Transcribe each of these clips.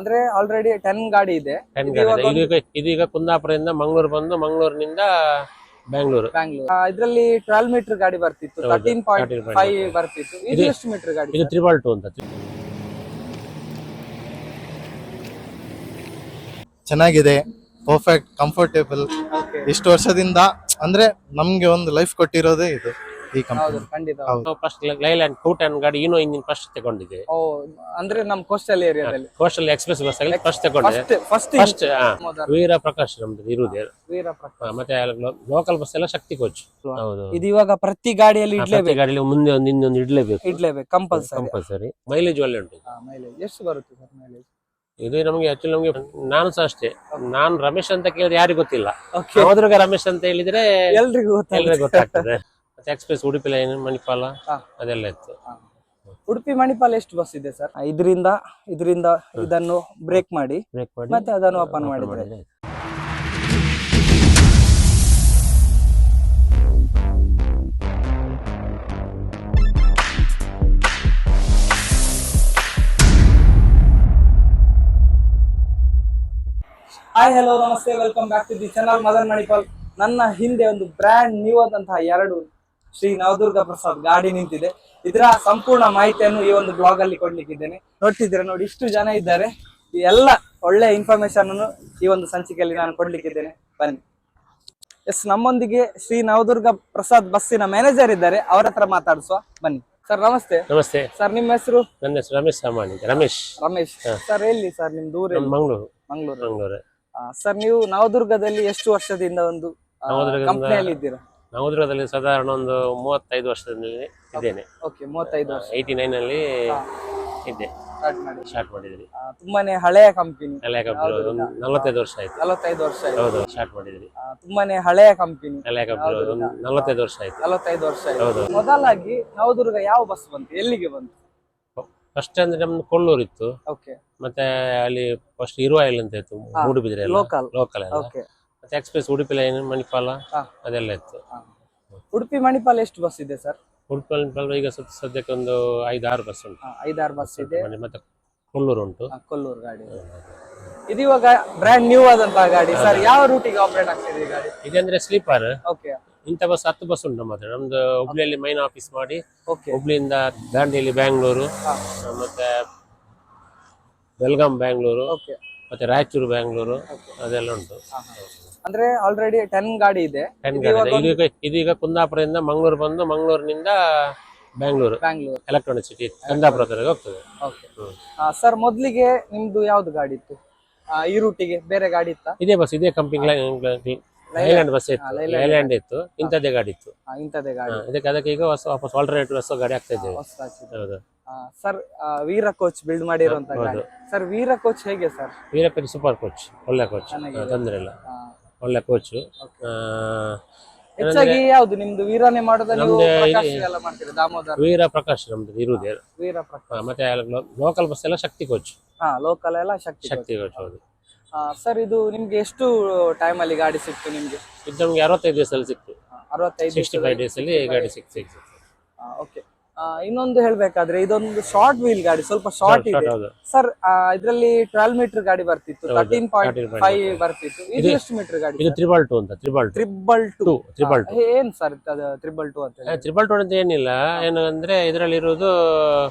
ಅಂದ್ರೆ ಆಲ್ರೆಡಿ 10 ಗಾಡಿ ಇದೆ. 10 ಗಾಡಿ ಇದೀಗ ಕುಂದಾಪುರದಿಂದ ಮಂಗಳೂರು ಬಂದು ಮಂಗಳೂರಿನಿಂದ ಬ್ಯಾಂಗ್ಳೂರು. ಇದರಲ್ಲಿ 12 ಮೀಟರ್ ಗಾಡಿ ಬರ್ತಿತ್ತು, 13.5 ಬರ್ತಿತ್ತು. ಇದು ಎಷ್ಟು ಮೀಟರ್ ಗಾಡಿ? ಇದು 222 ಅಂತ. ಚೆನ್ನಾಗಿದೆ, ಪರ್ಫೆಕ್ಟ್, ಕಂಫರ್ಟೇಬಲ್. ಇಷ್ಟು ವರ್ಷದಿಂದ ಅಂದ್ರೆ ನಮ್ಗೆ ಒಂದು ಲೈಫ್ ಕೊಟ್ಟಿರೋದೇ ಇದು ಈ ಕಂಪನಿ. ಖಂಡಿತ. ಫಸ್ಟ್ ಲೈಲ್ಯಾಂಡ್ 210 ಗಾಡಿ ಇನೋ ಇಂಜಿನ್ ಫಸ್ಟ್ ತಗೊಂಡಿದೆ. ಅಂದ್ರೆ ನಮ್ ಕೋಸ್ಟಲ್ ಏರಿಯಾದಲ್ಲಿ ಕೋಸ್ಟಲ್ ಎಕ್ಸ್ಪ್ರೆಸ್ ಬಸ್ ಅಲ್ಲಿ ಫಸ್ಟ್ ತಗೊಂಡಿದೆ. ಫಸ್ಟ್ ವೀರ ಪ್ರಕಾಶ್ ನಮ್ದು ಇರುವುದೇ. ಮತ್ತೆ ಲೋಕಲ್ ಬಸ್ ಎಲ್ಲ ಶಕ್ತಿ ಕೋಚ್. ಹೌದು. ಇದು ಇವಾಗ ಪ್ರತಿ ಗಾಡಿಯಲ್ಲಿ ಇಡ್ಲೇಬೇಕು, ಗಾಡಿಯಲ್ಲಿ ಮುಂದೆ ಒಂದು ಇನ್ನೊಂದು ಇಡ್ಲೇಬೇಕು ಕಂಪಲ್ಸರಿ. ಮೈಲೇಜ್ ಒಳ್ಳೆ ಉಂಟು. ಮೈಲೇಜ್ ಎಷ್ಟು ಬರುತ್ತೆ ಸರ್? ಮೈಲೇಜ್ ಇದು ನಮಗೆ ಆಕ್ಚುಲಿ ನಮಗೆ ನಾನು ಸಹ ಅಷ್ಟೇ. ನಾನು ರಮೇಶ್ ಅಂತ ಕೇಳಿದ್ರೆ ಯಾರಿಗೂ ಗೊತ್ತಿಲ್ಲ. ನವದುರ್ಗ ರಮೇಶ್ ಅಂತ ಹೇಳಿದ್ರೆ ಎಲ್ರಿಗೂ ಗೊತ್ತಾಗ್ತದೆ. ಮತ್ತೆ ಎಕ್ಸ್ಪ್ರೆಸ್ ಉಡುಪಿ ಲೈನ್, ಮಣಿಪಾಲ ಅದೆಲ್ಲ ಇತ್ತು. ಉಡುಪಿ ಮಣಿಪಾಲ ಎಷ್ಟು ಬಸ್ ಇದೆ ಸರ್? ಇದರಿಂದ ಇದನ್ನು ಬ್ರೇಕ್ ಮಾಡಿ ಮತ್ತೆ ಅದನ್ನು ಓಪನ್ ಮಾಡಿದ್ರೆ ಹಾಯ್ ಹಲೋ ನಮಸ್ತೆ, welcome back to the channel Madan Manipal. ನನ್ನ ಹಿಂದೆ ಒಂದು ಬ್ರ್ಯಾಂಡ್ ನ್ಯೂ ಆದಂತಹ 2 ಶ್ರೀ ನವದುರ್ಗ ಪ್ರಸಾದ್ ಗಾಡಿ ನಿಂತಿದೆ. ಇದರ ಸಂಪೂರ್ಣ ಮಾಹಿತಿಯನ್ನು ಈ ಒಂದು ಬ್ಲಾಗ್ ಅಲ್ಲಿ ಕೊಡ್ಲಿಕ್ಕಿದ್ದೇನೆ. ನೋಡ್ತಿದ್ದೀರಾ ನೋಡಿ, ಇಷ್ಟು ಜನ ಇದ್ದಾರೆ. ಈ ಎಲ್ಲ ಒಳ್ಳೆ ಇನ್ಫಾರ್ಮೇಶನ್ ಅನ್ನು ಈ ಒಂದು ಸಂಚಿಕೆಯಲ್ಲಿ ನಾನು ಕೊಡ್ಲಿಕ್ಕಿದ್ದೇನೆ. ಬನ್ನಿ. ಎಸ್, ನಮ್ಮೊಂದಿಗೆ ಶ್ರೀ ನವದುರ್ಗ ಪ್ರಸಾದ್ ಬಸ್ಸಿನ ಮ್ಯಾನೇಜರ್ ಇದ್ದಾರೆ, ಅವರ ಹತ್ರ ಮಾತಾಡಿಸುವ. ಬನ್ನಿ ಸರ್. ನಮಸ್ತೆ. ನಮಸ್ತೆ ಸರ್, ನಿಮ್ಮ ಹೆಸರು? ನನ್ನ ಹೆಸರು ರಮೇಶ್ ಸಾಮಾನ್ಯ. ರಮೇಶ್ ಸರ್, ಎಲ್ಲಿ ಸರ್ ನಿಮ್ ದೂರ? ಮಂಗಳೂರು. ಸರ್, ನೀವು ನವದುರ್ಗದಲ್ಲಿ ಎಷ್ಟು ವರ್ಷದಿಂದ ಒಂದು ಕಂಪನಿಯಲ್ಲಿ ಇದ್ದೀರಾ? ನವದುರ್ಗದಲ್ಲಿ ಸಾಧಾರಣ ಒಂದು 35 ವರ್ಷದಲ್ಲಿ ಇದ್ದೇನೆ. ಓಕೆ, 35 ವರ್ಷ. 89 ಅಲ್ಲಿ ಇದ್ದೆ, ಸ್ಟಾರ್ಟ್ ಮಾಡಿದ್ರಿ. ತುಂಬಾನೇ ಹಳೆಯ ಕಂಪನಿ. 45 ವರ್ಷ ಆಯ್ತು. 45 ವರ್ಷ. ಹೌದು, ಸ್ಟಾರ್ಟ್ ಮಾಡಿದ್ರಿ. ತುಂಬಾನೇ ಹಳೆಯ ಕಂಪನಿ. 45 ವರ್ಷ ಆಯ್ತು. 45 ವರ್ಷ. ಮೊದಲಾಗಿ ನವದುರ್ಗ ಯಾವ ಬಸ್ ಬಂತು, ಎಲ್ಲಿಗೆ ಬಂತು? ಫಸ್ಟ್ ಅಂದ್ರೆ ನಮ್ದು ಕೊಳ್ಳೂರು ಇತ್ತು. ಮತ್ತೆ ಅಲ್ಲಿ ಫಸ್ಟ್ ಇರುವಾಯಿಲ್ ಅಂತ ಇತ್ತು, ಮೂಡುಬಿದ್ರೆ ಲೋಕಲ್. ಮತ್ತೆ ಎಕ್ಸ್ಪ್ರೆಸ್ ಉಡುಪಿ ಲೈನ್, ಮಣಿಪಾಲ ಅದೆಲ್ಲ ಇತ್ತು. ಉಡುಪಿ ಮಣಿಪಾಲ ಎಷ್ಟು ಬಸ್ ಇದೆ ಸರ್? ಉಡುಪಿ ಮಣಿಪಾಲ ಈಗ ಸದ್ಯಕ್ಕೆ ಒಂದು 5-6 ಬಸ್ ಉಂಟು. 5-6 ಬಸ್ ಇದೆ. ಮತ್ತೆ ಕೊಲ್ಲೂರು ಉಂಟು. ಕೊಲ್ಲೂರು ಗಾಡಿ ಇದು ಇವಾಗ ಬ್ರ್ಯಾಂಡ್ ನ್ಯೂ ಆದಂತಹ ಗಾಡಿ ಸರ್. ಯಾವ ರೂಟಿಗೆ ಆಪರೇಟ್ ಆಗ್ತಿದೆ ಗಾಡಿ? ಇದಂದ್ರೆ ಸ್ಲೀಪರ್. ಓಕೆ. ಇಂಥ ಬಸ್ 10 ಬಸ್ ಉಂಟು. ಮಾತ್ರ ನಮ್ದು ಹುಬ್ಳಿಯಲ್ಲಿ ಮೈನ್ ಆಫೀಸ್ ಮಾಡಿ, ಹುಬ್ಳಿಯಿಂದ ದಾಂಡೇಲಿ ಬ್ಯಾಂಗ್ಳೂರು, ಮತ್ತೆ ಬೆಲ್ಗಾಂ ಬ್ಯಾಂಗ್ಳೂರು, ಮತ್ತೆ ರಾಯಚೂರು ಬ್ಯಾಂಗ್ಳೂರು ಅದೆಲ್ಲ ಉಂಟು. ಅಂದ್ರೆ ಆಲ್ರೆಡಿ 10 ಗಾಡಿ ಇದೆ. 10 ಗಾಡಿ ಇದೀಗ ಕುಂದಾಪುರದಿಂದ ಮಂಗಳೂರು ಬಂದು ಮಂಗಳೂರಿನಿಂದ ಬ್ಯಾಂಗ್ಳೂರು ಎಲೆಕ್ಟ್ರಾನಿಕ್ ಸಿಟಿ ಕುಂದಾಪುರದವರೆಗೆ ಹೋಗ್ತದೆ. ಸರ್, ಮೊದಲಿಗೆ ನಿಮ್ದು ಯಾವ್ದು ಗಾಡಿ ಇತ್ತು? ಈ ರೂಟಿಗೆ ಬೇರೆ ಗಾಡಿ ಇತ್ತಾ? ಇದೇ ಬಸ್, ಇದೇ ಕಂಪನಿ ಲೈಲ್ಯಾಂಡ್ ಬಸ್ ಇತ್ತು. ಲೈಲ್ಯಾಂಡ್ ಇತ್ತು, ಇಂಥದ್ದೇ ಗಾಡಿ ಇತ್ತು. ಅದಕ್ಕೆ ಈಗ ವಾಪಸ್ ಆಲ್ಟರ್ನೇಟಿವ್ ಹೊಸ ಗಾಡಿ ಆಗ್ತಾ ಇದ್ದೇವೆ. ಹೌದು ಸರ್. ವೀರ ಕೋಚ್ ಬಿಲ್ಡ್ ಮಾಡಿರುವಂತ ಗಾಡಿ ಸರ್. ವೀರ ಕೋಚ್ ಹೇಗೆ ಸರ್? ವೀರ ಕೋಚ್ ಸೂಪರ್ ಕೋಚ್, ಒಳ್ಳೆ ಕೋಚ್, ತೊಂದರೆ ಇಲ್ಲ, ಒಳ್ಳೆ ಕೋಚ್. ಹೆಚ್ಚಾಗಿ ಯಾವ್ದು ನಿಮ್ದು ವೀರನೇ ಮಾಡೋದು? ವೀರ ಪ್ರಕಾಶ್ ನಮ್ದು ಇರುವುದೇ. ಮತ್ತೆ ಲೋಕಲ್ ಬಸ್ ಎಲ್ಲ ಶಕ್ತಿ ಕೋಚ್. ಲೋಕಲ್ ಎಲ್ಲ ಶಕ್ತಿ ಕೋಚ್. ಹೌದು ಸರ್. ಇದು ನಿಮ್ಗೆ ಎಷ್ಟು ಟೈಮ್ ಅಲ್ಲಿ ಗಾಡಿ ಸಿಕ್ತು ನಿಮ್ಗೆ? ಇದು ನಮ್ಗೆ 65 ದಿವಸದಲ್ಲಿ ಸಿಕ್ತು. 65 ಡೇಸ್ ಅಲ್ಲಿ ಗಾಡಿ ಸಿಕ್ತು. ಓಕೆ. ಇನ್ನೊಂದು ಹೇಳ್ಬೇಕಾದ್ರೆ ಇದೊಂದು ಶಾರ್ಟ್ ವೀಲ್ ಗಾಡಿ, ಸ್ವಲ್ಪ ಶಾರ್ಟ್ ಇದೆ ಸರ್. ಇದರಲ್ಲಿ 12 ಮೀಟರ್ ಗಾಡಿ ಬರ್ತಿತ್ತು, 13.5 ಬರ್ತಿತ್ತು. ಇದು ಎಷ್ಟು ಮೀಟರ್ ಗಾಡಿ? ಇದು 222 ಅಂತ. 322 ಏನ್ ಸರ್ ಅದು 322 ಅಂತ? 322 ಅಂತ ಏನಿಲ್ಲ. ಏನು ಅಂದ್ರೆ ಇದರಲ್ಲಿ ಇರುವುದು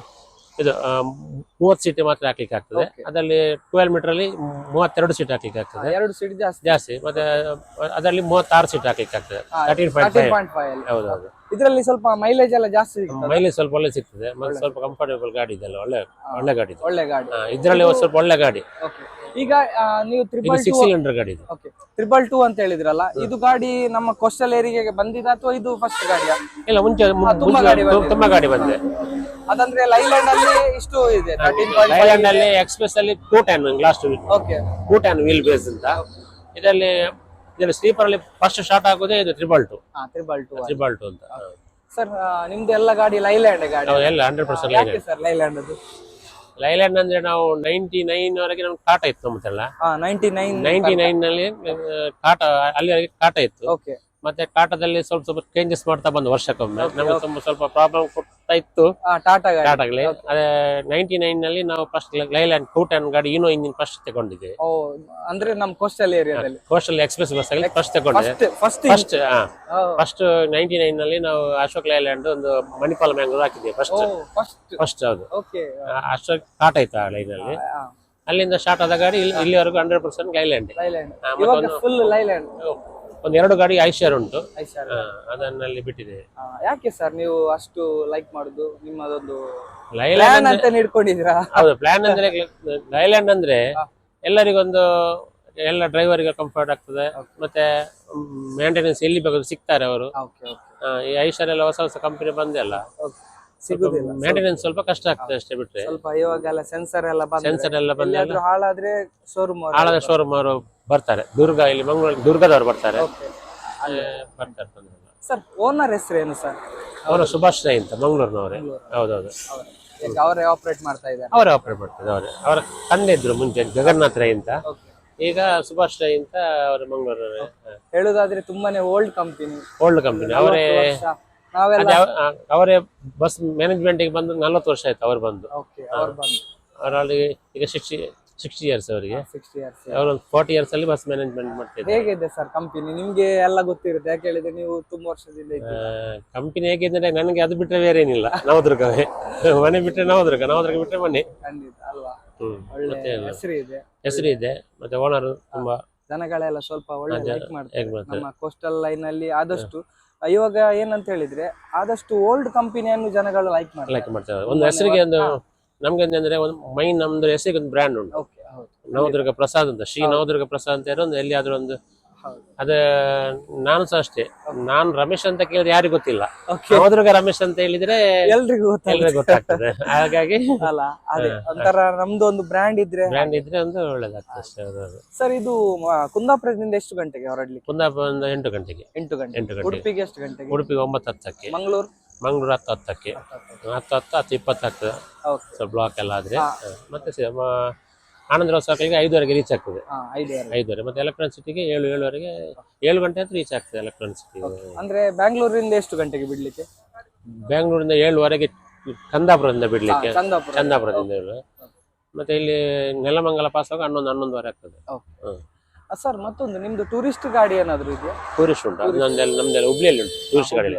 ಇದು 30 ಸೀಟ್ ಮಾತ್ರ ಹಾಕ್ಲಿಕ್ಕೆ ಆಗ್ತದೆ. ಅದರಲ್ಲಿ 12 ಮೀಟರ್ ಅಲ್ಲಿ 32 ಸೀಟ್ ಹಾಕ್ಲಿಕ್ಕೆ ಆಗ್ತದೆ. 2 ಸೀಟ್ ಜಾಸ್ತಿ. ಮತ್ತೆ ಅದರಲ್ಲಿ 36 ಸೀಟ್ ಹಾಕ್ಲಿಕ್ಕೆ ಆಗ್ತದೆ. 13.5. ಹೌದೌದು. ಇದರಲ್ಲಿ ಸ್ವಲ್ಪ ಮೈಲೇಜ್ ಎಲ್ಲ ಜಾಸ್ತಿ, ಮೈಲೇಜ್ ಸ್ವಲ್ಪ ಒಳ್ಳೆ ಸಿಗ್ತದೆ. ಮತ್ತೆ ಸ್ವಲ್ಪ ಕಂಫರ್ಟೇಬಲ್ ಗಾಡಿ ಇದೆಲ್ಲ, ಒಳ್ಳೆ ಗಾಡಿ. ಇದರಲ್ಲಿ ಸ್ವಲ್ಪ ಒಳ್ಳೆ ಗಾಡಿ. ಈಗ ನೀವು 6 ಸಿಲಿಂಡರ್ ಗಾಡಿ ಇದು. 222 ಅಂತ ಹೇಳಿದ್ರಲ್ಲ, ಇದು ಗಾಡಿ ನಮ್ಮ ಕೋಸ್ಟಲ್ ಏರಿಯಾಗೆ ಬಂದಿದ ಅಥವಾ ಇದು ಫಸ್ಟ್ ಗಾಡಿಯಾ? ಇಲ್ಲ, ಮುಂಚೆ ತುಂಬಾ ಗಾಡಿ ಬಂದಿದೆ. ಅದಂದ್ರೆ ಲೈಲ್ಯಾಂಡ್ ಅಲ್ಲಿ ಇಷ್ಟು ಇದೆ. ಲೈಲ್ಯಾಂಡ್ ಅಲ್ಲಿ ಎಕ್ಸ್ಪ್ರೆಸ್ ಅಲ್ಲಿ 210 ಲಾಸ್ಟ್ 210 ವೀಲ್ ಬೇಸ್ ಅಂತ. ಇದರಲ್ಲಿ ಸ್ಲೀಪರ್ ಅಲ್ಲಿ ಫಸ್ಟ್ ಸ್ಟಾರ್ಟ್ ಆಗೋದೇ ಇದು 322 ಅಂತ. ಸರ್, ನಿಮ್ದು ಎಲ್ಲ ಗಾಡಿ ಲೈಲ್ಯಾಂಡ್ ಗಾಡಿ? ಎಲ್ಲ 100% ಸರ್. ಲೈಲ್ಯಾಂಡ್ ಅದು ಲೈಲ್ಯಾಂಡ್ ಅಂದ್ರೆ ನಾವು 99 ವರೆಗೆ ನಮ್ಗೆ ಟಾಟಾ ಇತ್ತು. ನಮ್ಮದೆಲ್ಲ 99 ನಲ್ಲಿ ಟಾಟಾ, ಅಲ್ಲಿ ಟಾಟಾ ಇತ್ತು. ಮತ್ತೆ ಟಾಟಾದಲ್ಲಿ ಸ್ವಲ್ಪ ಸ್ವಲ್ಪ ಚೇಂಜಸ್ ಮಾಡ್ತಾ ಬಂದು ವರ್ಷಕ್ಕೊಮ್ಮೆ. ನಮಗೆ ಸ್ವಲ್ಪ ಪ್ರಾಬ್ಲಮ್ ಕೊಡ್ತಾ ಇತ್ತು ಟಾಟಾಗಲಿ. ಅದೇ 99 ನಲ್ಲಿ ನಾವು ಫಸ್ಟ್ ಲೈಲ್ಯಾಂಡ್ ಟೂಟನ್ ಗಾಡಿ ಇನೋ ಇಂಜಿನ್ ಫಸ್ಟ್ ತಗೊಂಡಿದ್ದೇವೆ. ಅಂದ್ರೆ ನಮ್ಮ ಕೋಸ್ಟಲ್ ಏರಿಯಾದಲ್ಲಿ ಕೋಸ್ಟಲ್ ಎಕ್ಸ್ಪ್ರೆಸ್ ಬಸ್ ಅಲ್ಲಿ ಫಸ್ಟ್ ತಗೊಂಡಿದ್ದೇವೆ. ಫಸ್ಟ್ 99 ನಲ್ಲಿ ನಾವು ಅಶೋಕ್ ಲೈಲ್ಯಾಂಡ್ ಒಂದು ಮಣಿಪಾಲ್ ಮ್ಯಾಂಗ್ಳೂರ್ ಹಾಕಿದ್ದೇವೆ ಫಸ್ಟ್. ಹೌದು, ಅಶೋಕ್ ಟಾಟಾ ಇತ್ತು ಆ ಲೈನ್ ಅಲ್ಲಿ. ಅಲ್ಲಿಂದ ಸ್ಟಾರ್ಟ್ ಆದ ಗಾಡಿ ಇಲ್ಲಿವರೆಗೂ 100% ಲೈಲ್ಯಾಂಡ್. ಒಂದು 2 ಗಾಡಿ ಐಶರ್ ಉಂಟು, ಅದನ್ನಲ್ಲಿ ಬಿಟ್ಟಿದೆ. ಯಾಕೆ ಸರ್ ನೀವು ಅಷ್ಟು ಲೈಕ್ ಮಾಡುದು? ನಿಮ್ಮದೊಂದು ಲೈಲ್ಯಾಂಡ್ ಅಂತ ಹಿಡ್ಕೊಂಡಿದ್ದೀರಾ? ಹೌದು, ಪ್ಲಾನ್ ಅಂದ್ರೆ ಲೈಲ್ಯಾಂಡ್ ಅಂದ್ರೆ ಎಲ್ಲರಿಗೊಂದು ಎಲ್ಲ ಡ್ರೈವರ್ಗೆ ಕಂಫರ್ಟ್ ಆಗ್ತದೆ. ಮತ್ತೆ ಮೇಂಟೆನೆನ್ಸ್ ಎಲ್ಲಿ ಬೇಕಾದ್ರೂ ಸಿಗ್ತಾರೆ ಅವರು. ಈ ಐಶರ್ ಎಲ್ಲ ಹೊಸ ಹೊಸ ಕಂಪನಿ ಬಂದೆಲ್ಲ ಸಿಗುದಿಲ್ಲ, ಮೇಂಟೆನೆನ್ಸ್ ಸ್ವಲ್ಪ ಕಷ್ಟ ಆಗ್ತದೆ ಅಷ್ಟೇ. ಬಿಟ್ರೆ ಸ್ವಲ್ಪ ಇವಾಗೆಲ್ಲ ಸೆನ್ಸರ್ ಎಲ್ಲ ಬಂದು ಹಾಳಾದ್ರೆ ಶೋರೂಮ್ ಅವರು ಬರ್ತಾರೆ. ಇಲ್ಲಿ ಮಂಗಳೂರು ದುರ್ಗದವರು ಬರ್ತಾರೆ. ಸರ್ ಓನರ್ ಹೆಸರೇನು ಸರ್? ಅವರು ಸುಭಾಷ್ ರೈ ಅಂತ ಮಂಗಳೂರಿನವರೇ. ಹೌದೌದು, ಅವರೇ ಆಪರೇಟ್ ಮಾಡ್ತಾ ಇದ್ದಾರೆ. ಅವರ ತಂದೆ ಇದ್ರು ಮುಂಚೆ ಜಗನ್ನಾಥ್ ರೈ ಅಂತ, ಈಗ ಸುಭಾಷ್ ರೈ ಅಂತ ಅವರು ಮಂಗಳೂರವರೇ. ಹೇಳುದಾದ್ರೆ ತುಂಬಾನೇ ಓಲ್ಡ್ ಕಂಪನಿ. ಅವರೇ ಬಸ್ ಮ್ಯಾನೇಜ್ಮೆಂಟ್ ಗೆ ಬಂದು 40 ವರ್ಷ ಆಯ್ತು ಅವರು ಬಂದು. ಅವರಲ್ಲಿ ಈಗ 60 ಇಯರ್ಸ್ ಅವರಿಗೆ. ಅವರು 40 ಇಯರ್ಸ್ ಅಲ್ಲಿ ಬಸ್ ಮ್ಯಾನೇಜ್ಮೆಂಟ್ ಮಾಡ್ತಿದ್ದಾರೆ. ಹೇಗಿದೆ ಸರ್ ಕಂಪನಿ? ನಿಮ್ಗೆ ಎಲ್ಲ ಗೊತ್ತಿರುತ್ತೆ, ಯಾಕೆ ಹೇಳಿದ್ರೆ ನೀವು ತುಂಬಾ ವರ್ಷದಿಂದ ಕಂಪನಿ ಹೇಗಿದ್ರೆ ನನಗೆ ಅದು ಬಿಟ್ರೆ ಬೇರೆ ಏನಿಲ್ಲ. ನವದುರ್ಗವೇ ಮನೆ ಬಿಟ್ರೆ ನವದುರ್ಗ ಬಿಟ್ರೆ ಮನೆ. ಖಂಡಿತ ಅಲ್ವಾ? ಹೆಸರು ಇದೆ. ಮತ್ತೆ ಓನರ್ ತುಂಬಾ ಜನಗಳೆಲ್ಲ ಸ್ವಲ್ಪ ಒಳ್ಳೆ ಲೈಕ್ ಮಾಡ್ತಾರೆ ನಮ್ಮ ಕೋಸ್ಟಲ್ ಲೈನ್ ಅಲ್ಲಿ. ಆದಷ್ಟು ಇವಾಗ ಏನಂತ ಹೇಳಿದ್ರೆ ಆದಷ್ಟು ಓಲ್ಡ್ ಕಂಪನಿಯನ್ನು ಜನಗಳು ಲೈಕ್ ಮಾಡ್ತಾರೆ. ಒಂದು ಹೆಸರಿಗೆ ಒಂದು ನಮ್ಗೆ ಅಂದ್ರೆ ಒಂದು ನಮ್ದು ಹೆಸರಿಗೆ ಒಂದು ಬ್ರ್ಯಾಂಡ್ ಉಂಟು, ನವದುರ್ಗ ಪ್ರಸಾದ್ ಅಂತ. ಶ್ರೀ ನವದುರ್ಗ ಪ್ರಸಾದ್ ಅಂತ ಇರೋ ಒಂದು ಎಲ್ಲಿಯಾದ್ರೂ ಒಂದು ಅದ. ನಾನು ಸಹ ಅಷ್ಟೇ, ನಾನು ರಮೇಶ್ ಅಂತ ಕೇಳಿದ್ರೆ ಯಾರಿಗೂ ಗೊತ್ತಿಲ್ಲ. ನವದುರ್ಗ ರಮೇಶ್ ಅಂತ ಹೇಳಿದ್ರೆ ಎಲ್ರಿಗೂ ಗೊತ್ತಾಗ್ತದೆ. ಹಾಗಾಗಿ ಒಂಥರ ನಮ್ದು ಒಂದು ಬ್ರ್ಯಾಂಡ್ ಇದ್ರೆ ಒಂದು ಒಳ್ಳೇದಾಗ್ತದೆ ಅಷ್ಟೇ. ಸರ್, ಇದು ಕುಂದಾಪುರದಿಂದ ಎಷ್ಟು ಗಂಟೆಗೆ ಹೊರಡ್ಲಿಕ್ಕೆ? ಕುಂದಾಪುರದಿಂದ 8 ಗಂಟೆಗೆ. ಉಡುಪಿಗೆ ಎಷ್ಟು ಗಂಟೆಗೆ? ಉಡುಪಿಗೆ 9:10ಕ್ಕೆ. ಮಂಗಳೂರು 10:10ಕ್ಕೆ. 10:20 ಆಗ್ತದೆ ಸ್ವಲ್ಪ ಬ್ಲಾಕ್ ಎಲ್ಲ ಆದ್ರೆ. ಮತ್ತೆ ಆನಂದರಾವ್ ಸರ್ಕಲ್ಗೆ 5:15ಗೆ ರೀಚ್ ಆಗ್ತದೆ. 5:15. ಮತ್ತೆ ಎಲೆಕ್ಟ್ರಾನಿಕ್ ಸಿಟಿಗೆ 7:07ವರೆಗೆ 7 ಗಂಟೆ ಅಂತ ರೀಚ್ ಆಗ್ತದೆ ಎಲೆಕ್ಟ್ರಾನಿಕ್ ಸಿಟಿ. ಅಂದ್ರೆ ಬ್ಯಾಂಗ್ಳೂರಿಂದ ಎಷ್ಟು ಗಂಟೆಗೆ ಬಿಡ್ಲಿಕ್ಕೆ? ಬ್ಯಾಂಗ್ಳೂರಿಂದ 7:15ಗೆ ಕಂದಾಪುರದಿಂದ ಬಿಡ್ಲಿಕ್ಕೆ. ಚಂದಾಪುರದಿಂದ. ಮತ್ತೆ ಇಲ್ಲಿ ನೆಲಮಂಗಲ ಪಾಸ್ ಆಗ 11:30 ಆಗ್ತದೆ. ಸರ್, ಮತ್ತೊಂದು ನಿಮ್ದು ಟೂರಿಸ್ಟ್ ಗಾಡಿ ಏನಾದ್ರು ಇದೆಯಾ? ಟೂರಿಸ್ಟ್ ಉಂಟು, ನಮ್ದೆಲ್ಲ ಹುಬ್ಳಿಯಲ್ಲಿ ಉಂಟು ಟೂರಿಸ್ಟ್ ಗಾಡಿ.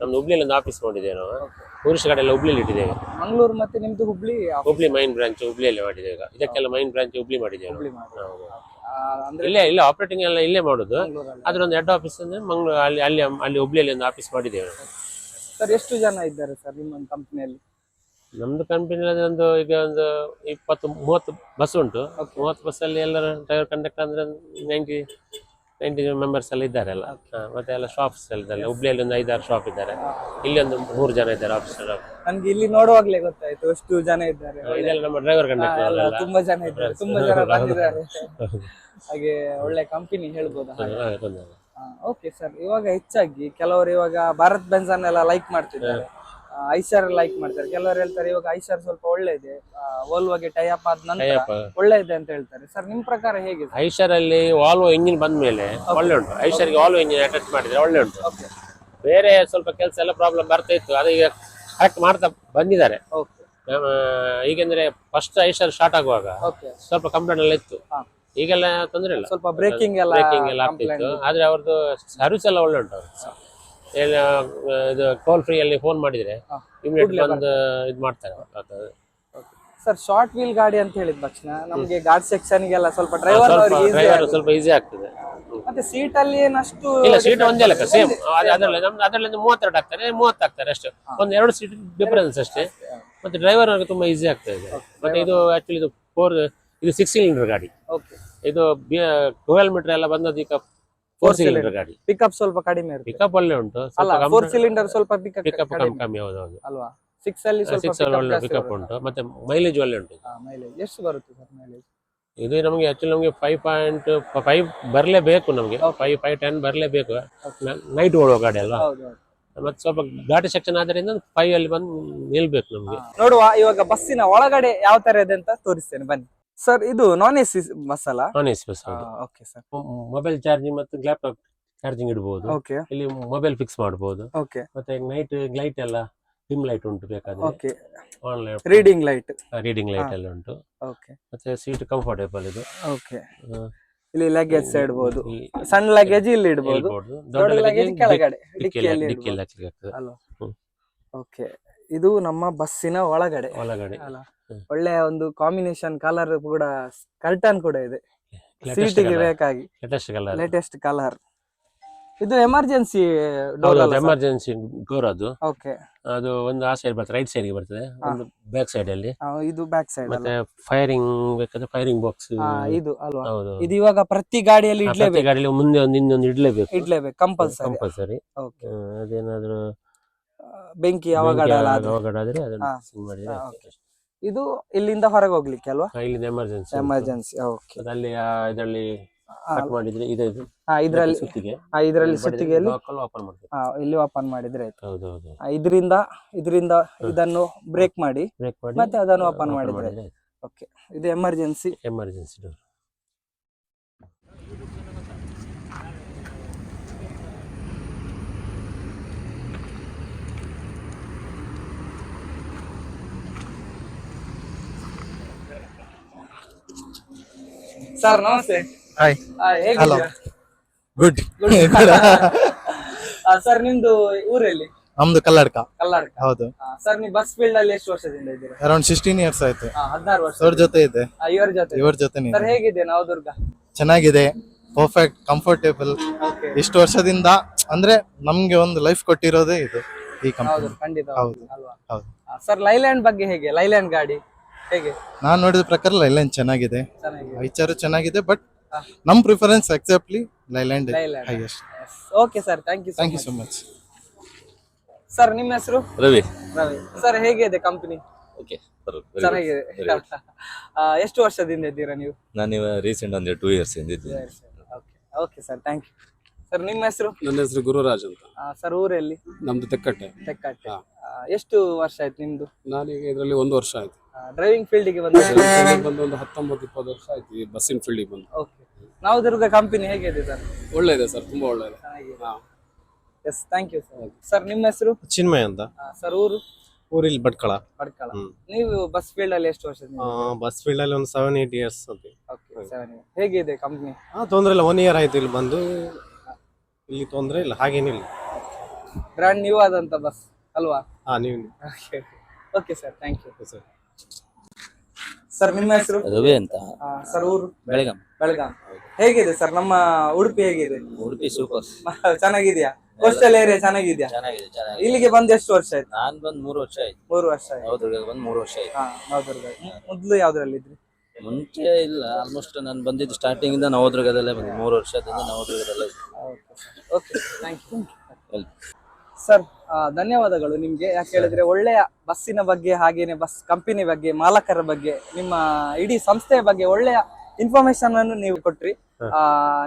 ನಮ್ದು ಹುಬ್ಳಿಯಲ್ಲಿ ಒಂದು ಆಫೀಸ್ ಮಾಡಿದ್ದೇವೆ ನಾವು. ಟೂರಿಸ್ಟ್ ಗಾಡಿ ಎಲ್ಲ ಹುಬ್ಳಿಯಲ್ಲಿ ಇಟ್ಟಿದ್ದೇವೆ. ಮಂಗಳೂರು ಮತ್ತೆ ನಿಮ್ದು ಹುಬ್ಳಿ ಮೈನ್ ಬ್ರಾಂಚ್ ಹುಬ್ಳಿಯಲ್ಲಿ ಮಾಡಿದ್ದೇವೆ. ಈಗ ಇದಕ್ಕೆಲ್ಲ ಮೈನ್ ಬ್ರಾಂಚ್ ಹುಬ್ಳಿ ಮಾಡಿದ್ದೇವೆ. ಇಲ್ಲ ಆಪರೇಟಿಂಗ್ ಎಲ್ಲ ಇಲ್ಲೇ ಮಾಡುದು. ಅದ್ರೊಂದು ಹೆಡ್ ಆಫೀಸ್ ಅಂದ್ರೆ ಮಂಗಳೂರು ಅಲ್ಲಿ ಹುಬ್ಳಿಯಲ್ಲಿ ಒಂದು ಆಫೀಸ್ ಮಾಡಿದ್ದೇವೆ. ಸರ್, ಎಷ್ಟು ಜನ ಇದ್ದಾರೆ ಸರ್ ನಿಮ್ಮ ಕಂಪನಿಯಲ್ಲಿ? ನಮ್ದು ಕಂಪನಿಯಲ್ಲಿ ಈಗ ಒಂದು 20-30 ಬಸ್ ಉಂಟು. 30 ಬಸ್ಸಲ್ಲಿ ಎಲ್ಲರ ಡ್ರೈವರ್ ಕಂಡಕ್ಟರ್ ಅಂದ್ರೆ 90 ಮೆಂಬರ್ಸ್ ಎಲ್ಲ ಇದ್ದಾರೆ ಎಲ್ಲ. ಮತ್ತೆ ಎಲ್ಲ ಶಾಪ್ಸ್ ಎಲ್ಲ ಇದ್ದಾರೆ. ಹುಬ್ಳಿಯಲ್ಲಿ ಒಂದು 5-6 ಶಾಪ್ ಇದ್ದಾರೆ. ಇಲ್ಲಿ ಒಂದು 3 ಜನ ಇದ್ದಾರೆ ಆಫೀಸರ್. ನನ್ಗೆ ಇಲ್ಲಿ ನೋಡುವಾಗ್ಲೇ ಗೊತ್ತಾಯ್ತು ಎಷ್ಟು ಜನ ಇದ್ದಾರೆ. ಇದೆಲ್ಲ ನಮ್ಮ ಡ್ರೈವರ್ ಕಂಡಕ್ಟರ್ ತುಂಬಾ ಜನ ಇದ್ದಾರೆ, ತುಂಬಾ ಜನ ಬಂದಿದ್ದಾರೆ. ಹಾಗೆ ಒಳ್ಳೆ ಕಂಪನಿ ಹೇಳ್ಬೋದಾ? ಓಕೆ ಸರ್, ಇವಾಗ ಹೆಚ್ಚಾಗಿ ಕೆಲವರು ಇವಾಗ ಭಾರತ್ ಬೆನ್ಜಾನ್ ಎಲ್ಲ ಲೈಕ್ ಮಾಡ್ತಿದ್ದಾರೆ, ಐಶರ್ ಲೈಕ್ ಮಾಡ್ತಾರೆ. ಕೆಲವರು ಹೇಳ್ತಾರೆ ಇವಾಗ ಐಶರ್ ಸ್ವಲ್ಪ ಒಳ್ಳೆ ಇದೆ, ವೋಲ್ವೋಗೆ ಟೈ ಅಪ್ ಆದ ನಂತರ ಒಳ್ಳೆ ಇದೆ ಅಂತ ಹೇಳ್ತಾರೆ. ಸರ್, ನಿಮ್ ಪ್ರಕಾರ ಹೇಗೆ? ಐಶರ್ ಅಲ್ಲಿ ವಾಲ್ವೋ ಇಂಜಿನ್ ಬಂದ ಮೇಲೆ ಒಳ್ಳೆ ಉಂಟು. ಐಶರ್ಗೆ ವಾಲ್ವೋ ಇಂಜಿನ್ ಅಟ್ಯಾಚ್ ಮಾಡಿದ್ರೆ ಒಳ್ಳೆ ಉಂಟು. ಬೇರೆ ಸ್ವಲ್ಪ ಕೆಲಸ ಎಲ್ಲ ಪ್ರಾಬ್ಲಮ್ ಬರ್ತಾ ಇತ್ತು, ಅದೀಗ ಕರೆಕ್ಟ್ ಮಾಡ್ತಾ ಬಂದಿದ್ದಾರೆ. ಈಗಂದ್ರೆ ಫಸ್ಟ್ ಐಶರ್ ಸ್ಟಾರ್ಟ್ ಆಗುವಾಗ ಸ್ವಲ್ಪ ಕಂಪ್ಲೇಂಟ್ ಎಲ್ಲ ಇತ್ತು. ಈಗೆಲ್ಲ ತೊಂದರೆ ಇಲ್ಲ, ಸ್ವಲ್ಪ ಬ್ರೇಕಿಂಗ್ ಎಲ್ಲ ಆಗ್ತಿತ್ತು. ಆದ್ರೆ ಅವ್ರದ್ದು ಸರ್ವಿಸ್ ಎಲ್ಲ ಒಳ್ಳೆ ಉಂಟು. ಇದು ಟೋಲ್ ಫ್ರೀ ಅಲ್ಲಿ ಫೋನ್ ಮಾಡಿದ್ರೆ ಇಮಿಡಿಯೇಟ್ ಬಂದು ಇದು ಮಾಡ್ತಾರೆ. ಸರ್, ಶಾರ್ಟ್ ವೀಲ್ ಗಾಡಿ ಅಂತ ಹೇಳಿದ ತಕ್ಷಣ ನಮಗೆ ಗಾರ್ಡ್ ಸೆಕ್ಷನ್ ಗೆಲ್ಲ ಸ್ವಲ್ಪ ಡ್ರೈವರ್ ಸ್ವಲ್ಪ ಈಸಿ ಆಗ್ತದೆ. ಮತ್ತೆ ಸೀಟ್ ಅಲ್ಲಿ ಏನಷ್ಟು ಇಲ್ಲ, ಸೀಟ್ ಒಂದೇ ಲೆಕ್ಕ ಸೇಮ್. ಅದರಲ್ಲಿ 32 ಆಗ್ತಾರೆ, 30 ಆಗ್ತಾರೆ ಅಷ್ಟೇ. ಒಂದು 2 ಸೀಟ್ ಡಿಫರೆನ್ಸ್ ಅಷ್ಟೇ. ಮತ್ತೆ ಡ್ರೈವರ್ ಅವ್ರಿಗೆ ತುಂಬಾ ಈಸಿ ಆಗ್ತಾ ಇದೆ. ಮತ್ತೆ ಇದು ಆಕ್ಚುಲಿ ಇದು 6 ಸಿಲಿಂಡರ್ ಗಾಡಿ. ಇದು 12 ಮೀಟರ್ ಎಲ್ಲ ಬಂದದ್ದು ಈಗ 4 ಸಿಲಿಂಡರ್ ಗಾಡಿ. ಪಿಕಪ್ ಸ್ವಲ್ಪ ಕಡಿಮೆ ಇರುತ್ತೆ. ಪಿಕಪ್ ಒಳ್ಳೆ ಉಂಟು. 4 ಸಿಲಿಂಡರ್ ಸ್ವಲ್ಪ ಪಿಕಪ್ ಕಮ್ಮಿ. ಹೌದೌದು ಅಲ್ವಾ? 6 ಅಲ್ಲಿ ಒಳ್ಳೆ ಪಿಕಪ್ ಉಂಟು. ಮತ್ತೆ ಮೈಲೇಜ್ ಒಳ್ಳೆ ಉಂಟು. ಮೈಲೇಜ್ ಎಷ್ಟು ಬರುತ್ತೆ ಸರ್ ಮೈಲೇಜ್? ಇದು ನಮಗೆ ಆಕ್ಚುಲಿ ನಮಗೆ 5.5 ಬರಲೇಬೇಕು. ನಮಗೆ 5.10 ಬರಲೇಬೇಕು. ನೈಟ್ ಓಡುವ ಗಾಡಿ ಅಲ್ವಾ? ಮತ್ತೆ ಸ್ವಲ್ಪ ಘಾಟಿ ಸೆಕ್ಷನ್ ಆದ್ರಿಂದ 5 ಅಲ್ಲಿ ಬಂದು ನಿಲ್ಬೇಕು ನಮ್ಗೆ. ನೋಡುವ ಇವಾಗ ಬಸ್ಸಿನ ಒಳಗಡೆ ಯಾವ ತರ ಇದೆ ಅಂತ ತೋರಿಸ್ತೇನೆ ಬನ್ನಿ. ಸರ್, ಇದು ನಾನ್ ಎಸಿ ಬಸ್ ಅಲ್ಲ? ನಾನ್ AC bus. Okay sir. Mobile charging ಮತ್ತು ಲ್ಯಾಪ್ಟಾಪ್ ಚಾರ್ಜಿಂಗ್ ಇಡಬಹುದು. ಓಕೆ ಇಲ್ಲಿ ಮೊಬೈಲ್ ಫಿಕ್ಸ್ ಮಾಡಬಹುದು. ಓಕೆ ಮತ್ತೆ ನೈಟ್ ಲೈಟ್ ಎಲ್ಲ ಡಿಮ್ ಲೈಟ್ ಉಂಟು ಬೇಕಾದ್ರೆ. Okay online reading light light ಎಲ್ಲ ಉಂಟು. ಓಕೆ ಮತ್ತೆ ಸೀಟ್ ಕಂಫರ್ಟೇಬಲ್ ಇದು. ಓಕೆ ಆ, ಇಲ್ಲಿ ಲಗೇಜ್ ಇಡಬಹುದು, ಈ- ಸಣ್ಣ ಲಗೇಜ್ ಇಲ್ಲಿ ಇಡಬಹುದು, ಇಡ್ಬೋದು. ದೊಡ್ಡ ದೊಡ್ಡ ಲಗೇಜ್ luggage ಕೆಳಗಡೆ ಡಿಕ್ಕಿಯಲ್ಲಿ ಡಿಕ್ಕಿಯಲ್ಲಿ ಹಾಕ್ಲಿಕ್ಕೆ ಆಗ್ತದೆ. ಅಲ್ವಾ? ಹ್ಮ್. ಓಕೆ ಇದು ನಮ್ಮ ಬಸ್ಸಿನ ಒಳಗಡೆ ಒಳಗಡೆ ಅಲ್ಲ, ಹ್ಮ್. ಒಳ್ಳೆಯ ಒಂದು ಕಾಂಬಿನೇಷನ್ ಕಲರ್ ಕೂಡ, ಕರ್ಟನ್ ಕೂಡ ಇದೆ ಲೇಟೆಸ್ಟ್ ಸೀಟಿಗೆ ಬೇಕಾಗಿ, ಕಲರ್. Latest colour. ಇದು ಎಮರ್ಜೆನ್ಸಿ ಡೋರ್ ಅಲ್ಲ? ಎಮರ್ಜೆನ್ಸಿ ಡೋರ್ ಅದು. ಓಕೆ ಅದು ಒಂದು ಆ ಸೈಡ್ ಬರ್ತದೆ, ರೈಟ್ ಸೈಡ್ ಗೆ ಬರ್ತದೆ, ಒಂದು ಬ್ಯಾಕ್ ಸೈಡ್ ಅಲ್ಲಿ. ಇದು ಬ್ಯಾಕ್ ಸೈಡ್ ಅಲ್ಲ? ಮತ್ತೆ ಫೈರಿಂಗ್ ಬೇಕಾದ್ರೆ ಫೈರಿಂಗ್ ಬಾಕ್ಸ್. ಇದು ಅಲ್ವಾ? ಹೌದು. ಇದು ಇವಾಗ ಪ್ರತಿ ಗಾಡಿಯಲ್ಲಿ ಪ್ರತಿ ಇಡ್ಲೇಬೇಕು, ಗಾಡಿಯಲ್ಲಿ ಮುಂದೆ ಒಂದು ಇನ್ನೊಂದು ಇಡ್ಲೇಬೇಕು, ಕಂಪಲ್ಸರಿ. ಕಂಪಲ್ಸರಿ. ಓಕೆ ಅದೇನಾದ್ರೂ ಬೆಂಕಿ ಅವಘಡ ಎಲ್ಲ ಆದ್ರೆ. ಅವಘಡ ಆದ್ರೆ ಅದನ್ನ ಹಾ. sing ಮಾಡಿದ್ರೆ ಹಾ, ಆಯ್ತು. ಇದು ಇಲ್ಲಿಂದ ಹೊರಗೆ ಹೋಗ್ಲಿಕ್ಕೆ ಅಲ್ವಾ? ಇಲ್ಲಿಂದ ಎಮರ್ಜೆನ್ಸಿ. ಎಮರ್ಜೆನ್ಸಿ. ಓಕೆ ಅಲ್ಲಿ ಇದರಲ್ಲಿ ಕಟ್ ಮಾಡಿದ್ರೆ ಇದು ಇದ್ರಲ್ಲಿ ಸುತ್ತಿಗೆ ಇದರಲ್ಲಿ ಸುತ್ತಿಗೆಯಲ್ಲಿ ಓಪನ್ ಮಾಡ್ತೀವಿ. ಇಲ್ಲಿ ಓಪನ್ ಮಾಡಿದ್ರೆ ಆಯ್ತು. ಹೌದೌದು. ಇದರಿಂದ ಇದನ್ನು ಬ್ರೇಕ್ ಮಾಡಿ ಬ್ರೇಕ್ ಮಾಡಿ ಮತ್ತೆ ಅದನ್ನು ಓಪನ್ ಮಾಡಿದ್ರೆ ಮಾಡಿದ್ರೆ ಓಕೆ. ಇದು ಎಮರ್ಜೆನ್ಸಿ. Emergency door. ಸರ್ ನಮಸ್ತೆ. ಹಾಯ್. ಹಲೋ. ಹೇಗಿದ್ದೀರಾ? ಗುಡ್. ಸರ್ ನಿಮ್ದು ಊರಲ್ಲಿ? ನಮ್ದು ಕಲ್ಲಡ್ಕ. ಕಲ್ಲಡ್ಕ. ಹೌದು. ಸರ್ ನೀವು ಬಸ್ ಫೀಲ್ಡ್ ಅಲ್ಲಿ ಎಷ್ಟು ವರ್ಷದಿಂದ ಇದ್ದೀರಾ? ಅರೌಂಡ್ 16 ಇಯರ್ಸ್ ಆಯ್ತು. 16 ವರ್ಷ. ಅವ್ರ ಜೊತೆ ಇದೆ, ಇವ್ರ ಜೊತೆ. ಇವ್ರ ಜೊತೆ ಸರ್ ಹೇಗಿದೆ ನವದುರ್ಗ? ಚೆನ್ನಾಗಿದೆ, ಪರ್ಫೆಕ್ಟ್, ಕಂಫರ್ಟೇಬಲ್. ಓಕೆ ಇಷ್ಟು ವರ್ಷದಿಂದ ಅಂದ್ರೆ ನಮ್ಗೆ ಒಂದು ಲೈಫ್ ಕೊಟ್ಟಿರೋದೇ ಇದು, ಈ ಹೌದು ಕಂಪನಿ. ಖಂಡಿತ ಹೌದು. ಅಲ್ವಾ? ಹೌದು. ಸರ್ ಲೈಲ್ಯಾಂಡ್ ಬಗ್ಗೆ ಹೇಗೆ? ಲೈಲ್ಯಾಂಡ್ ಗಾಡಿ ಹೇಗೆ? ನಾನ್ ನೋಡಿದ ಪ್ರಕಾರ ಲೈಲ್ಯಾಂಡ್ ಚೆನ್ನಾಗಿದೆ, ಚೆನ್ನಾಗಿದೆ. ಐಚಾರು ಚೆನ್ನಾಗಿದೆ, ಬಟ್ ಹಾ. ನಮ್ preference exactly Leyland Leyland. Highest. Okay sir, thank you thank you so much. Sir ನಿಮ್ಮ ಹೆಸರು? ರವಿ. ರವಿ. ಸರ್ ಹೇಗಿದೆ ಕಂಪನಿ? ಓಕೆ ಚೆನ್ನಾಗಿದೆ. ಎಷ್ಟು ವರ್ಷದಿಂದ ಇದ್ದೀರಾ ನೀವು? ನಾನು ರೀಸೆಂಟ್ ಒಂದು 2 ಇಯರ್ಸ್ ಇದ್ದಿದ್ದೆ. Okay sir, thank you. Sir ನಿಮ್ಮ ಹೆಸರು? ನನ್ನ ಹೆಸರು ಗುರುರಾಜ್ ಅಂತ. ಸರ್ ಊರಲ್ಲಿ? ನಮ್ದು ತೆಕ್ಕಟ್ಟೆ. ತೆಕ್ಕಾಟೆ. ಹಾ. ಎಷ್ಟು ವರ್ಷ ಆಯ್ತು ನಿಮ್ದು ನಾನೀಗ ಇದರಲ್ಲಿ 1 ವರ್ಷ ಆಯ್ತು. ಡ್ರೈವಿಂಗ್ ಫೀಲ್ಡಿಗೆ ಬಂದ? ಫೀಲ್ಡಿಗೆ ಬಂದು ಒಂದು 19-20 ವರ್ಷ ಆಯ್ತು ಈ ಬಸ್ಸಿನ ಫೀಲ್ಡಿಗೆ ಬಂದು. ಓಕೆ. ನವದುರ್ಗ ಕಂಪನಿ ಹೇಗಿದೆ ಸರ್? ಒಳ್ಳೆಯದೆ ಸರ್, ತುಂಬಾ ಒಳ್ಳೆಯದೆ. ಹಾ. Yes, thank you sir. Sir ನಿಮ್ಮ ಹೆಸರು? ಚಿನ್ಮಯ್ ಅಂತ. ಸರ್ ಊರು? ಊರಿಲ್ಲಿ ಭಟ್ಕಳ. ಪಡ್ಕಳ. ನೀವು ಬಸ್ ಫೀಲ್ಡ್ ಅಲ್ಲಿ ಎಷ್ಟು ವರ್ಷದಿಂದ? ಬಸ್ ಫೀಲ್ಡ್ ಅಲ್ಲಿ ಒಂದು 7-8 ಇಯರ್ಸ್ ಅಂತ. Okay, 7 years. ಹೇಗಿದೆ ಕಂಪನಿ? ತೊಂದ್ರೆ ಇಲ್ಲ, 1 year ಆಯ್ತು ಇಲ್ಲಿ ಬಂದು. ಇಲ್ಲಿ ತೊಂದ್ರೆ ಇಲ್ಲ, ಹಾಗೇನಿಲ್ಲ. ಬ್ರ್ಯಾಂಡ್ ನ್ಯೂ ಆದಂತ ಬಸ್ ಅಲ್ವಾ? ನೀವು okay sir, thank you. Sir. Sir ನಿಮ್ಮ ಹೆಸರು? ರವಿ ಅಂತ. ಸರ್ ಊರು? ಬೆಳಗಾಂ. ಬೆಳಗಾಂ. ಹೇಗಿದೆ ಸರ್ ನಮ್ಮ ಉಡುಪಿ ಹೇಗಿದೆ? ಉಡುಪಿ ಸೂಪರ್. ಚೆನ್ನಾಗಿದ್ಯಾ? ಕೋಸ್ಟಲ್ ಏರಿಯಾ ಚೆನ್ನಾಗಿದ್ಯಾ? ಚೆನ್ನಾಗಿದೆ, ಚೆನ್ನಾಗಿದೆ. ಇಲ್ಲಿಗೆ ಬಂದು ಎಷ್ಟು ವರ್ಷ ಆಯ್ತು? ನಾನ್ ಬಂದ್ 3 ವರ್ಷ ಆಯ್ತು. 3 ವರ್ಷ ಆಯ್ತು. ನವದುರ್ಗ ಬಂದ್ 3 ವರ್ಷ ಆಯ್ತು. ನವದುರ್ಗ. ಮೊದ್ಲು ಯಾವ್ದ್ರಲ್ಲಿ ಇದ್ರಿ? ಮುಂಚೆ ಇಲ್ಲ, ಆಲ್ಮೋಸ್ಟ್ ನಾನು ಬಂದಿದ್ದು ಸ್ಟಾರ್ಟಿಂಗ್ ಇಂದ ನವದುರ್ಗದಲ್ಲೇ ಬಂದೆ. 3 ವರ್ಷದಿಂದ ನವದುರ್ಗದಲ್ಲೇ ಓಕೆ, ಥ್ಯಾಂಕ್ ಯು. ಸರ್ ಧನ್ಯವಾದಗಳು ನಿಮ್ಗೆ. ಯಾಕೆ ಹೇಳಿದ್ರೆ ಒಳ್ಳೆಯ ಬಸ್ಸಿನ ಬಗ್ಗೆ, ಹಾಗೇನೆ ಬಸ್ ಕಂಪನಿ ಬಗ್ಗೆ, ಮಾಲಕರ ಬಗ್ಗೆ, ನಿಮ್ಮ ಇಡೀ ಸಂಸ್ಥೆಯ ಬಗ್ಗೆ ಒಳ್ಳೆಯ ಇನ್ಫಾರ್ಮೇಶನ್ ಅನ್ನು ನೀವು ಕೊಟ್ರಿ.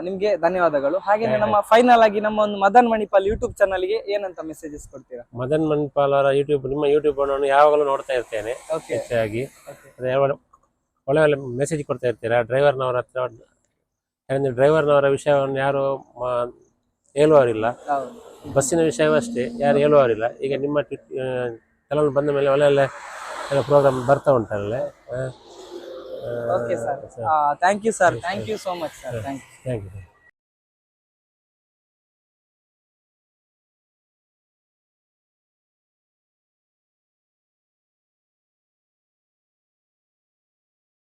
ನಿಮ್ಗೆ ಧನ್ಯವಾದಗಳು. ಹಾಗೇನೆ ನಮ್ಮ ಫೈನಲ್ ಆಗಿ ನಮ್ಮ ಒಂದು ಮದನ್ ಮಣಿಪಾಲ್ ಯೂಟ್ಯೂಬ್ ಚಾನಲ್ ಗೆ ಏನಂತ ಮೆಸೇಜಸ್ ಕೊಡ್ತೀರಾ? ಮದನ್ ಮಣಿಪಾಲ್ ಅವರ ನಿಮ್ಮ ಯೂಟ್ಯೂಬ್ ನಾನು ಯಾವಾಗಲೂ ನೋಡ್ತಾ ಇರ್ತೇನೆ ಓಕೆ, ಹೆಚ್ಚಾಗಿ. ಅದೇ ಒಳ್ಳೆ ಒಳ್ಳೆ ಮೆಸೇಜ್ ಕೊಡ್ತಾ ಇರ್ತೀರಾ ಡ್ರೈವರ್ನವರ ಹತ್ರ. ಯಾಕಂದ್ರೆ ಡ್ರೈವರ್ನವರ ವಿಷಯವನ್ನು ಯಾರು ಹೇಳುವವರಿಲ್ಲ, ಹೌದು. ಬಸ್ಸಿನ ವಿಷಯವಷ್ಟೇ ಯಾರು ಹೇಳುವವರಿಲ್ಲ. ಈಗ ನಿಮ್ಮ ಚಾನಲ್ ಬಂದ ಮೇಲೆ ಒಳ್ಳೆ ಒಳ್ಳೆ ಪ್ರೋಗ್ರಾಮ್ ಬರ್ತಾ ಉಂಟಲ್ಲ. Okay sir, thank you sir, thank you so much sir, thank you. Thank you.